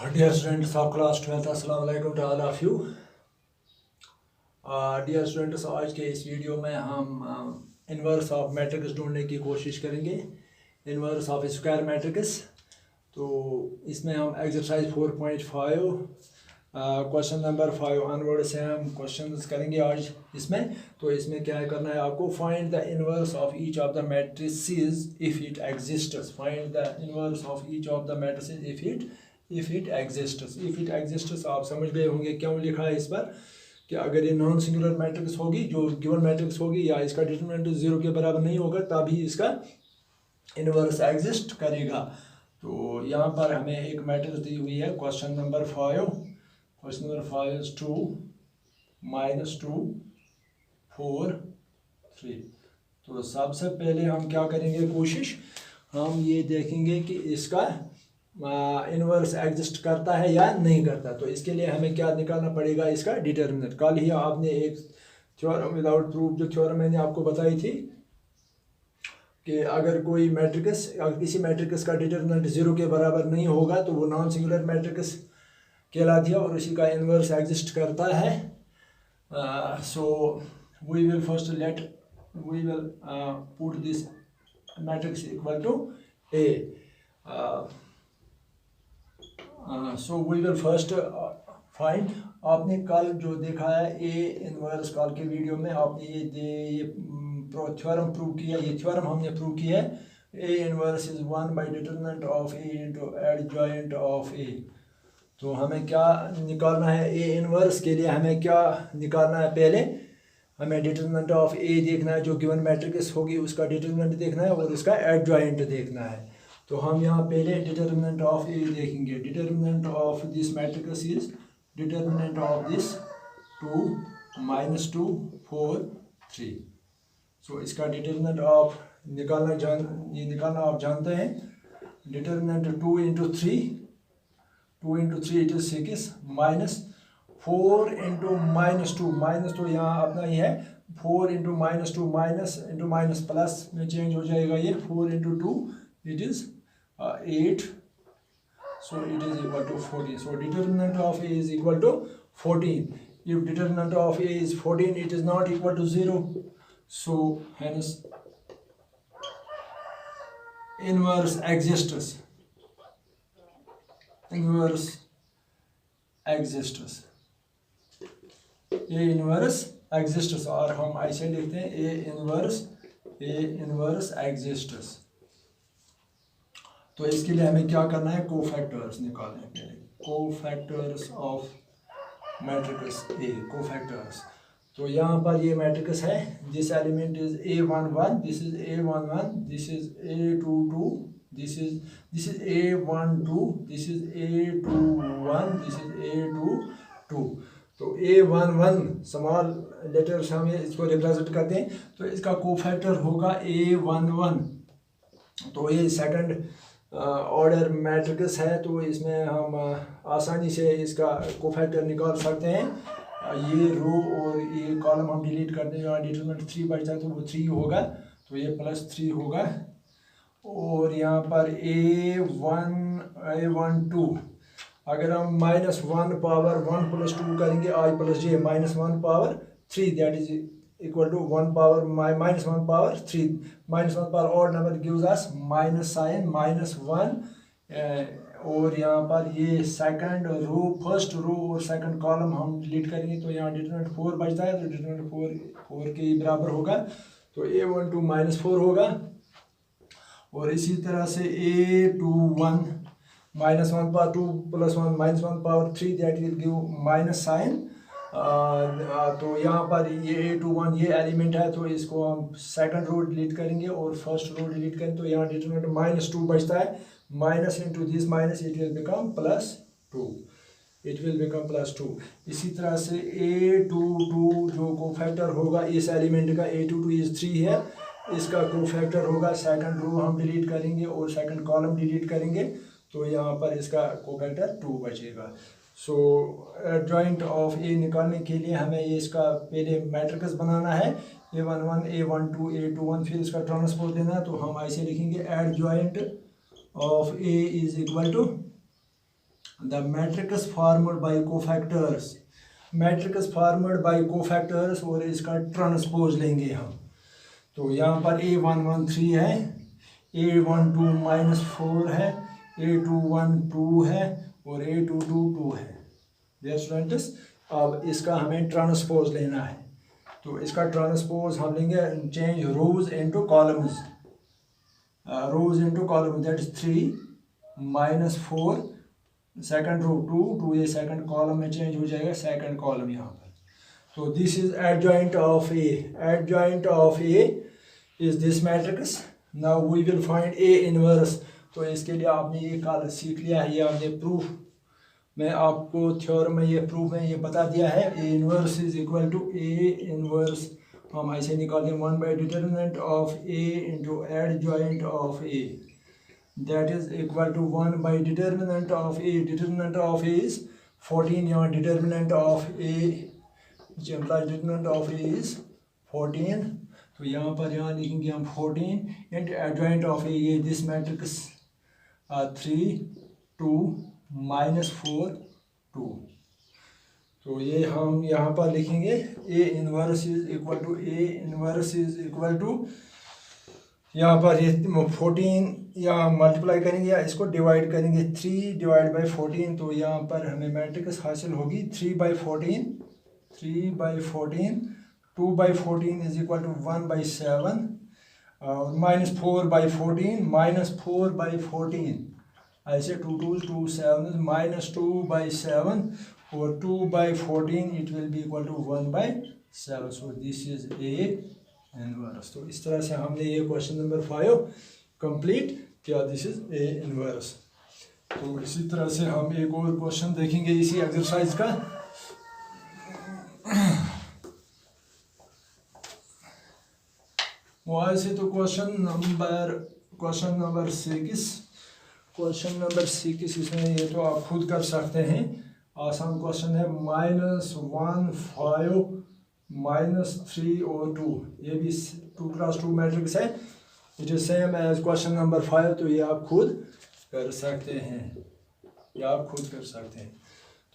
Dear students of class 12th, अस्सलाम वालेकुम to all of you. Dear students, आज के इस वीडियो में हम इन्वर्स ऑफ मैट्रिक्स ढूंढने की कोशिश करेंगे. Inverse of square matrix. तो इसमें हम एक्सरसाइज 4.5 क्वेश्चन नंबर 5 ऑनवर्ड से हम क्वेश्चंस करेंगे आज इसमें. तो इसमें क्या करना है आपको, find the inverse of each of the matrices if it exists. Find the inverse of each of the matrices if it exists. आप समझ गए होंगे क्यों लिखा है इस पर, कि अगर ये नॉन सिंगुलर मैट्रिक्स होगी, जो गिवन मैट्रिक्स होगी, या इसका डिटरमिनेंट 0 के बराबर नहीं होगा, तभी इसका इन्वर्स एग्जिस्ट करेगा. तो यहाँ पर हमें एक मैट्रिक्स दी हुई है. Question number 5 is 2 minus 2 4 3. तो सबसे पहले हम क्या करेंगे, कोशिश हम ये देखेंगे कि इसका इन्वर्स एग्जिस्ट करता है या नहीं करता. तो इसके लिए हमें क्या निकालना पड़ेगा, इसका डिटरमिनेंट. कल ही आपने एक थ्योरम विदाउट प्रूफ, जो थ्योरम मैंने आपको बताई थी, कि अगर कोई मैट्रिक्स, अगर किसी मैट्रिक्स का डिटरमिनेंट 0 के बराबर नहीं होगा तो वो नॉन सिंगुलर मैट्रिक्स कहलाती है और उसी का इन्वर्स एग्जिस्ट करता है. So we will put this matrix equal to A. So we will first find. आपने कल जो देखा है ए इन्वर्स, कल के वीडियो में आपने ये थ्योरम प्रूव किया. ये थ्योरम हमने प्रूव किया है. A inverse is 1 by determinant of A into adjoint of A. तो हमें क्या निकालना है, ए इन्वर्स के लिए हमें क्या निकालना है, पहले हमें डिटरमिनेंट ऑफ ए देखना है, जो गिवन मैट्रिक्स होगी उसका डिटरमिनेंट देखना है और उसका एडजॉइंट देखना है. तो हम यहाँ पहले डिटरमिनेंट ऑफ ए देखेंगे. Determinant of this matrix is determinant of this 2 - 2 4 3. सो इसका डिटरमिनेंट ऑफ निकालना आप जानते हैं. Determinant 2 into 3 it is 6 minus 4 into -2. -2 यहाँ अपना ही है. 4 into -2 minus into minus plus में चेंज हो जाएगा ये. 4 into 2 it is 8. So it is equal to 14. So determinant of A is equal to 14. If determinant of A is 14, it is not equal to 0. So hence inverse exists. Inverse exists. A inverse exists, और हम ऐसे लिखते हैं A inverse exists. तो इसके लिए हमें क्या करना है, कोफैक्टर्स निकालने के लिए. Cofactors of matrix A, cofactors. तो यहाँ पर ये मैट्रिक्स है. This element is A11, this is A11, this is A22, this is A12, this is A21, this is A22. तो A11 स्मॉल लेटर्स हम इसको रिप्रेजेंट करते हैं. तो इसका कोफैक्टर होगा A11. तो ये सेकंड ऑर्डर मैट्रिक्स है. तो इसमें हम आसानी से इसका कोफैक्टर निकाल सकते हैं. ये रो और ये कॉलम हम डिलीट करते हैं. यहाँ डिटरमिनेंट 3 बचता है तो वो 3 होगा. तो ये +3 होगा. और यहाँ पर A12 अगर हम -1 पावर 1 + 2 करेंगे, I + J -1 power 3, that is equal to 1 power -1 power 3. -1 power odd number gives us minus sign -1. और यहाँ पर ये सेकंड रो, फर्स्ट रो और सेकंड कॉलम हम डिलीट करेंगे. तो यहाँ डिटरमिनेंट 4 बचता है. तो डिटरमिनेंट 4 के बराबर होगा. तो A12 -4 होगा. और इसी तरह से A21 -1 power 2 + 1 -1 power 3, that will give minus sign. तो यहाँ पर ये A21 ये एलिमेंट है. तो इसको हम सेकंड रो डिलीट करेंगे और फर्स्ट रो डिलीट करेंगे. तो यहाँ डिटरमिनेंट -2 बचता है. Minus into this minus, it will become +2. इसी तरह से A22 जो कोफैक्टर होगा इस एलिमेंट का, A22 इज 3 है. इसका कोफैक्टर होगा, सेकंड रो हम डिलीट करेंगे और सेकंड कॉलम डिलीट करेंगे. तो यहाँ पर इसका कोफैक्टर 2 बचेगा. सो जॉइंट ऑफ ए निकालने के लिए हमें ये इसका पहले मैट्रिक्स बनाना है. A11 A12 A21, फिर इसका ट्रांसपोज देना है. तो हम ऐसे लिखेंगे, adjoint of A is equal to the matrix formed by cofactors, matrix formed by cofactors, और इसका ट्रांसपोज लेंगे हम। तो यहाँ पर A113 है, A12 -4 है, A21 2 है और A22 2 है। डियर स्टूडेंट्स, अब इसका हमें ट्रांसपोज लेना है। तो इसका ट्रांसपोज हम लेंगे, change rows into columns, rows into column, that is 3 -4, second row 2 ये सेकंड कॉलम में चेंज हो जाएगा, सेकंड कॉलम यहाँ पर। तो this is adjoint of A, adjoint of A is this matrix. Now we will find A inverse. तो इसके लिए आपने ये कल सीख लिया है, ये आपने प्रूफ में आपको थ्योरम में, ये प्रूफ में ये बता दिया है। A inverse is equal to A inverse, हम ऐसे निकालते हैं 1 by determinant of A into adjoint of A, that is equal to 1 by determinant of A. Determinant of A is 14, यहाँ determinant of A determinant of A is 14। तो यहाँ पर यहाँ लिखेंगे हम 14 इंटू एडजॉइंट ऑफ ए, ये दिस मैट्रिक्स 3 2 -4 2। तो ये हम यहाँ पर लिखेंगे A inverse is equal to, A inverse is equal to, यहाँ पर ये 14 यहाँ मल्टीप्लाई करेंगे या इसको डिवाइड करेंगे, 3 डिवाइड बाई 14। तो यहाँ पर हमें मैट्रिक्स हासिल होगी 3/14, 3/14, 2/14 इज इक्वल टू 1/7 और -4/14, -4/14, ऐसे 2 2 2 7 -2/7 और 2/14 it will be equal to 1/7। So this is A inverse. तो इस तरह से हमने ये क्वेश्चन नंबर 5 कंप्लीट किया, दिस इज ए इनवर्स। तो इसी तरह से हम एक और क्वेश्चन देखेंगे इसी एक्सरसाइज का। वहाँ से तो क्वेश्चन नंबर 6, क्वेश्चन नंबर 6 इसमें ये तो आप खुद कर सकते हैं, आसान क्वेश्चन है। -1 5 -3 और 2, ये भी 2x2 मैट्रिक्स है। It is same as question number 5। तो ये आप खुद कर सकते हैं, या आप खुद कर सकते हैं।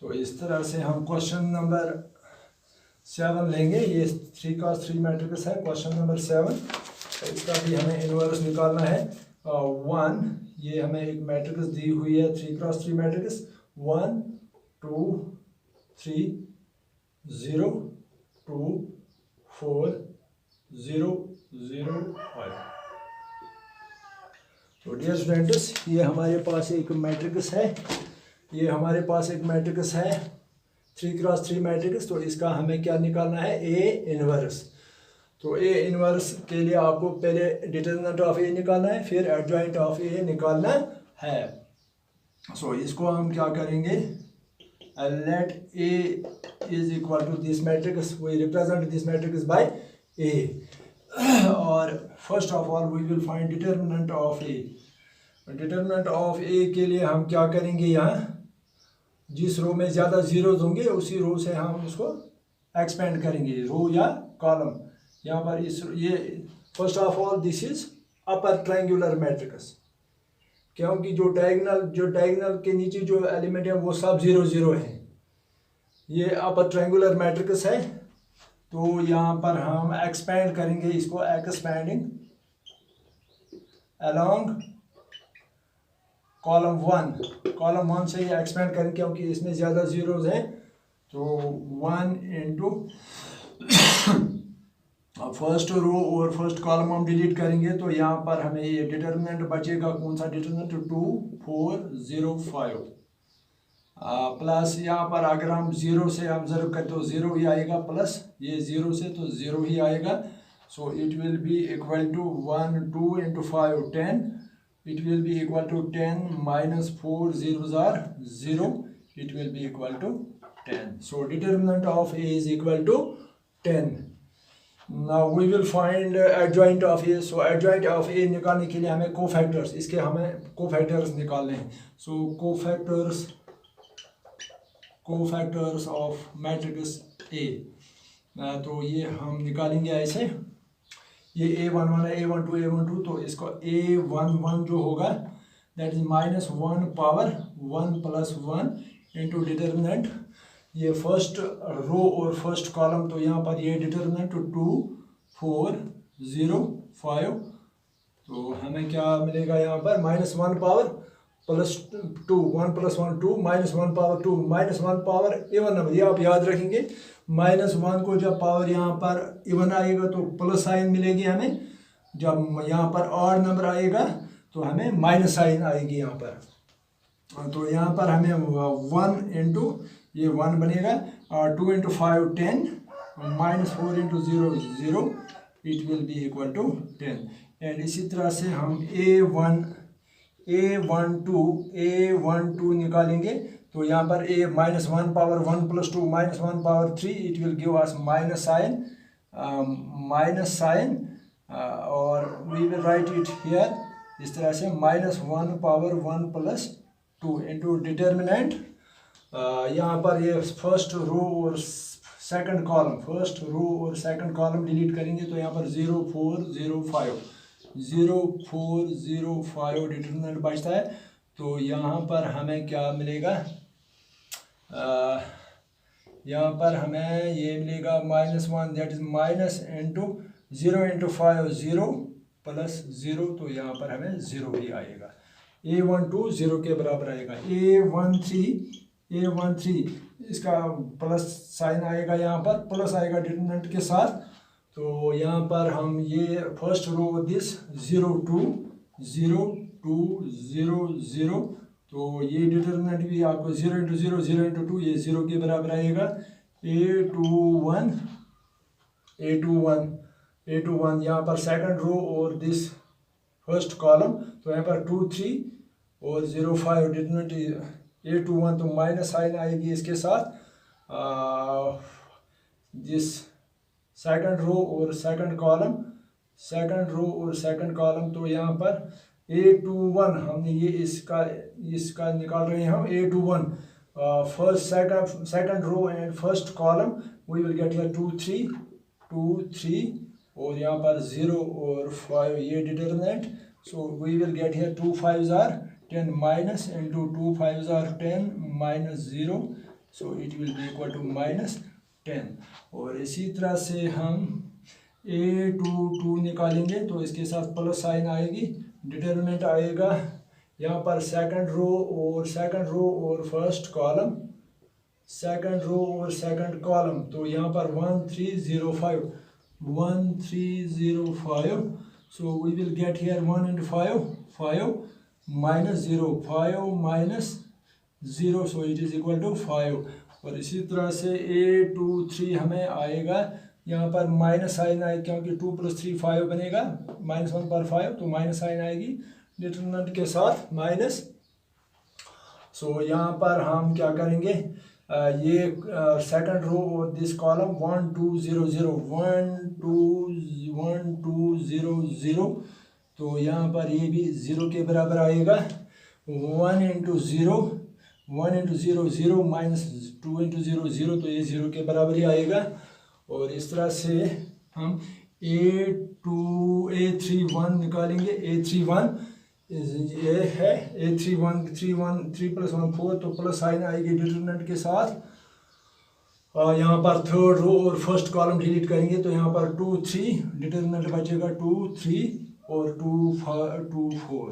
तो इस तरह से हम क्वेश्चन नंबर 7 लेंगे। ये 3x3 मैट्रिक्स है क्वेश्चन नंबर 7। तो इसका भी हमें इनवर्स निकालना है। 1, ये हमें एक मैट्रिक्स दी हुई है 3x3 मैट्रिक्स, 1 2 3 0 2 4 0 0 5। तो डियर स्टूडेंट्स, ये हमारे पास एक मैट्रिक्स है, ये हमारे पास एक मैट्रिक्स है 3x3 मैट्रिक्स। तो इसका हमें क्या निकालना है, ए इनवर्स। तो ए इनवर्स के लिए आपको पहले डिटर्मिनेंट ऑफ ए निकालना है, फिर एडजॉइंट ऑफ ए निकालना है। सो इसको हम क्या करेंगे, let A is equal to this matrix, we represent this matrix by A. और first of all we will find determinant of A. Determinant of A के लिए हम क्या करेंगे, यहाँ जिस रो में ज़्यादा जीरोज होंगे उसी रो से हम उसको एक्सपेंड करेंगे, रो या कॉलम। यहाँ पर इस ये first of all this is upper triangular matrix, क्योंकि जो डायगोनल के नीचे जो एलिमेंट है वो सब 0 0 है। ये अपर ट्रायंगुलर मैट्रिक्स है। तो यहाँ पर हम एक्सपेंड करेंगे इसको, एक्सपेंडिंग अलोंग कॉलम 1 से ये एक्सपेंड करेंगे क्योंकि इसमें ज़्यादा जीरोज हैं। तो 1 इंटू फर्स्ट रो और फर्स्ट कॉलम हम डिलीट करेंगे। तो यहाँ पर हमें ये डिटर्मिनेंट बचेगा, कौन सा डिटर्मिनेंट, 2 4 0 5 प्लस यहाँ पर अगर हम 0 से ऑब्जर्व करें तो 0 ही आएगा, प्लस ये 0 से तो 0 ही आएगा। So it will be equal to 1 2 into 5 10, it will be equal to 10 minus 4 zeros are 0, it will be equal to 10. So determinant of A is equal to 10. Now we will find adjoint of A. So adjoint of A निकालने के लिए हमें cofactors, इसके हमें cofactors निकालने हैं। So cofactors of matrix A, तो ये हम निकालेंगे ऐसे। ये A11 है, A12 A12, तो इसको A11 जो होगा that is -1 power 1 + 1 into determinant, ये फर्स्ट रो और फर्स्ट कॉलम, तो यहाँ पर ये डिटर्मिनेंट 2 4 0 5, तो हमें क्या मिलेगा यहाँ पर -1 power +2 1 + 1 2 -1 power 2 -1 power even number, ये आप याद रखेंगे। -1 को जब पावर यहाँ पर इवन आएगा तो प्लस साइन मिलेगी हमें, जब यहाँ पर ऑड नंबर आएगा तो हमें माइनस साइन आएगी यहाँ पर। तो यहाँ पर हमें 1 इंटू ये 1 बनेगा और 2 × 5 10 -4 × 0 0, it will be equal to 10। And इसी तरह से हम A12 निकालेंगे, तो यहाँ पर -1 power 1 + 2 -1 power 3, it will give us minus sign और we will write it here इस तरह से -1 पावर 1 + 2 इंटू डिटर्मिनेंट। यहाँ पर ये फर्स्ट रो और सेकंड कॉलम डिलीट करेंगे, तो यहाँ पर 0 4 0 5 डिटर्मिनेंट बचता है। तो यहाँ पर हमें क्या मिलेगा, यहाँ पर हमें ये मिलेगा -1, दैट इज -0 × 5 0 + 0, तो यहाँ पर हमें 0 ही आएगा। A12 0 के बराबर आएगा। A13 इसका प्लस साइन आएगा, यहाँ पर प्लस आएगा डिटर्मिनेंट के साथ, तो यहाँ पर हम ये फर्स्ट रो दिस 0 2 0 2 0 0, तो ये डिटर्मिनेंट भी आपको 0 × 0 0 × 2 ये 0 के बराबर आएगा। A21 यहाँ पर सेकंड रो और दिस फर्स्ट कॉलम, तो यहाँ पर 2 3 और 0 5 डिटर्मिनेंट A21, तो माइनस साइन आएगी इसके साथ। दिस सेकंड रो और सेकंड कॉलम, तो यहाँ पर A21 हमने ये इसका निकाल रहे हैं हम। A21 first second row and first column, we will get here 2 3 और यहाँ पर 0 और 5 ये determinant, so we will get here 2 5s are 10 minus into 2 5s are 10 minus 0, so it will be equal to -10। और इसी तरह से हम A22 निकालेंगे, तो इसके साथ प्लस साइन आएगी, डिटर्मिनेंट आएगा यहाँ पर सेकंड रो और फर्स्ट कॉलम, तो यहाँ पर 1 3 0 5, so we will get here 1 × 5 -0 5 -0, so it is equal to 5। और इसी तरह से A23 हमें आएगा, यहाँ पर माइनस साइन आएगी क्योंकि 2 + 3 5 बनेगा, -1 पर 5, तो माइनस साइन आएगी डिटर्मिनेंट के साथ माइनस। सो यहाँ पर हम क्या करेंगे, ये सेकंड रो और दिस कॉलम 1 2 0 0 1 2 0 0, तो यहाँ पर ये भी 0 के बराबर आएगा। 1 × 0 0 - 2 × 0 0, तो ये 0 के बराबर ही आएगा। और इस तरह से हम A31 निकालेंगे। A31 ये है A31 3 + 1 4, तो प्लस साइन आएगी डिटर्मिनेंट के साथ। यहाँ पर थर्ड रो और फर्स्ट कॉलम डिलीट करेंगे, तो यहाँ पर 2 3 डिटर्मिनेंट बचेगा 2 3 और 2 4।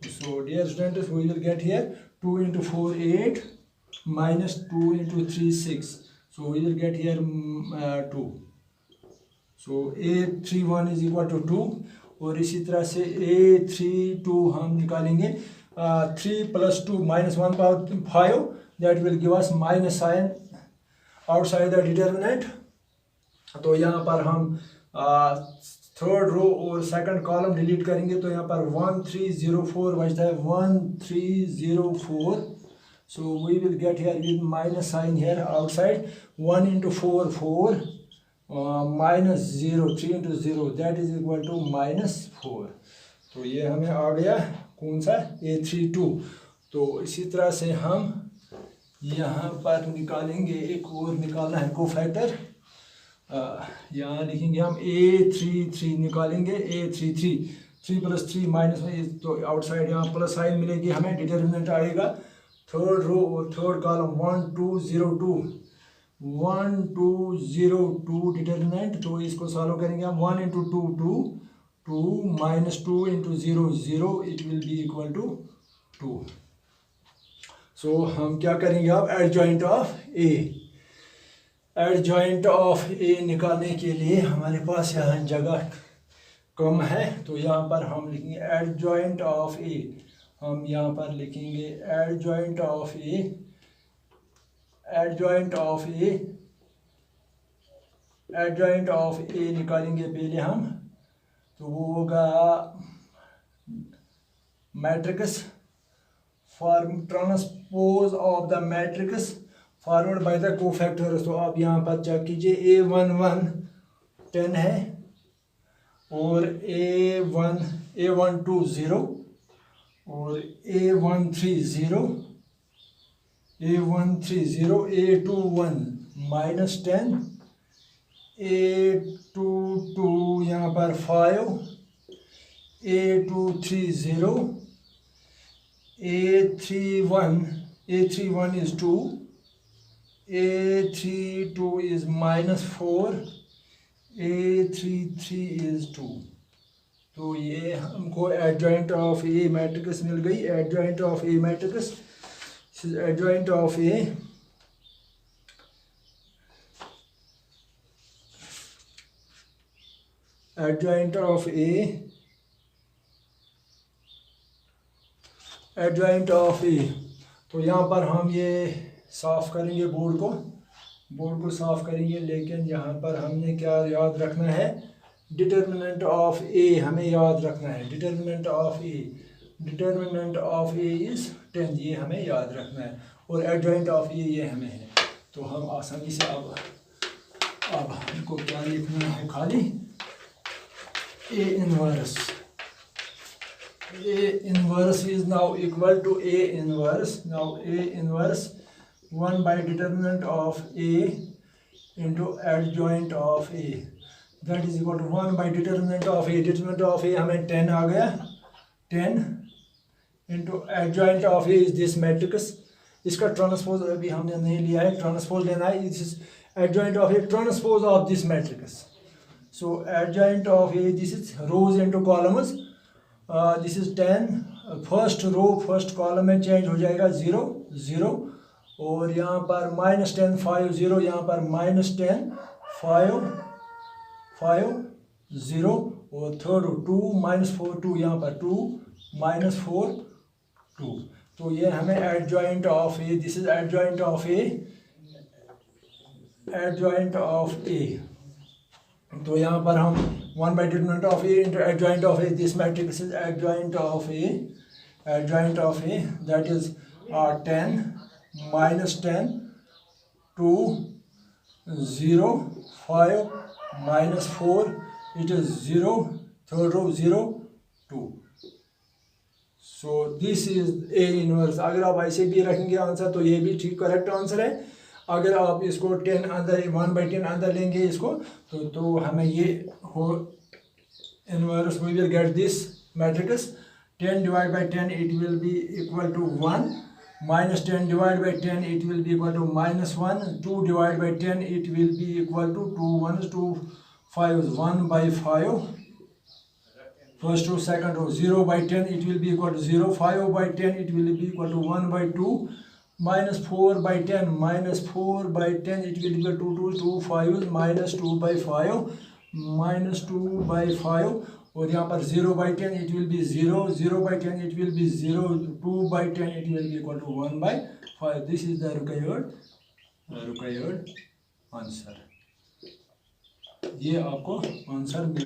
So dear students, we will get here 2 × 4 8 -2 × 3 6, so we will get here 2, so A31 is equal to 2। और इसी तरह से A32 हम निकालेंगे, 3 + 2 -1 power 5, that will give us minus sign outside the determinant. तो यहाँ पर हम थर्ड रो और सेकंड कॉलम डिलीट करेंगे, तो यहाँ पर 1 3 0 4 बचता है 1 3 0 4, so we will get here with minus sign here outside. 1 × 4 4 -0 3 × 0, that is equal to -4। तो ये हमें आ गया कौन सा, A32। तो इसी तरह से हम यहाँ पर निकालेंगे, एक और निकालना है कोफैक्टर। यहाँ लिखेंगे हम A33 निकालेंगे। A33 3 + 3 -1, तो आउटसाइड यहाँ प्लस साइन मिलेगी हमें, डिटर्मिनेंट आएगा थर्ड रो और थर्ड कॉलम 1 2 0 2 1 2 0 2 डिटर्मिनेंट। तो इसको सॉल्व करेंगे हम, 1 × 2 2 2 -2 × 0 0, it will be equal to 2। So हम क्या करेंगे अब, adjoint of A. Adjoint of A निकालने के लिए हमारे पास यहाँ जगह कम है, तो यहाँ पर हम लिखेंगे एडजॉइंट ऑफ ए। हम यहाँ पर लिखेंगे adjoint of A, adjoint of A, adjoint of A निकालेंगे पहले हम, तो वो होगा matrix form transpose of the matrix forward by the cofactors. तो आप यहाँ पर चेक कीजिए, A11 10 है और A12 0 और A13 0, A13 0, A21 -10, A22 यहाँ पर 5, A23 0, A31 is 2, A32 is -4, A33 is 2। तो ये हमको एडजॉइंट ऑफ ए मैट्रिक्स मिल गई, adjoint of A matrix, adjoint of A, adjoint of A, adjoint of A. तो यहाँ पर हम ये साफ़ करेंगे, बोर्ड को साफ़ करेंगे, लेकिन यहाँ पर हमने क्या याद रखना है, डिटर्मिनेंट ऑफ ए हमें याद रखना है। Determinant of A, determinant of A is 10, ये हमें याद रखना है, और एडजॉइंट ऑफ ए ये हमें है। तो हम आसानी से अब हमको क्या लिखना है, खाली A inverse. A inverse is now equal to A inverse. Now A inverse 1 by determinant of A into adjoint of A, that is equal to 1 by determinant of A। determinant of A हमें 10 आ गया, 10 into adjoint of A is this matrix। इसका transpose अभी हमने नहीं लिया है, transpose लेना है। इस adjoint of A transpose of this matrix। So adjoint of A, this is rows into columns। This is 10, first row first column में चेंज हो जाएगा 0 0, और यहाँ पर -10 5 0, यहाँ पर -10 5 5 0, और थर्ड रो 2 -4 2, यहाँ पर 2 -4 2। तो ये हमें adjoint of A, this is adjoint of A, adjoint of A. तो यहाँ पर हम 1 by determinant of A into adjoint of A, this matrix is adjoint of A, adjoint of A, that is 10 -10 2 0 5 -4, it is 0, third row 0 2। So this is A inverse। अगर आप ऐसे भी रखेंगे answer तो ये भी ठीक करेक्ट आंसर है। अगर आप इसको 10 अंदर 1 by 10 अंदर लेंगे इसको, तो हमें ये हो inverse, we will get this matrix 10 divided by 10, it will be equal to 1, -10 divided by 10, it will be equal to -1, 2 divided by 10, it will be equal to 2 1s 2 5s 1 by 5, first row second row 0 by 10, it will be equal to 0, 5 by 10, it will be equal to 1 by 2, -4 by 10, -4 by 10, it will be equal to 2 5s, -2 by 5, -2 by 5, और यहाँ पर 0 by 10 it will be 0, 0 by 10 it will be 0, 2 by 10 it will be equal to 1 by 5। this is the required answer। ये आपको answer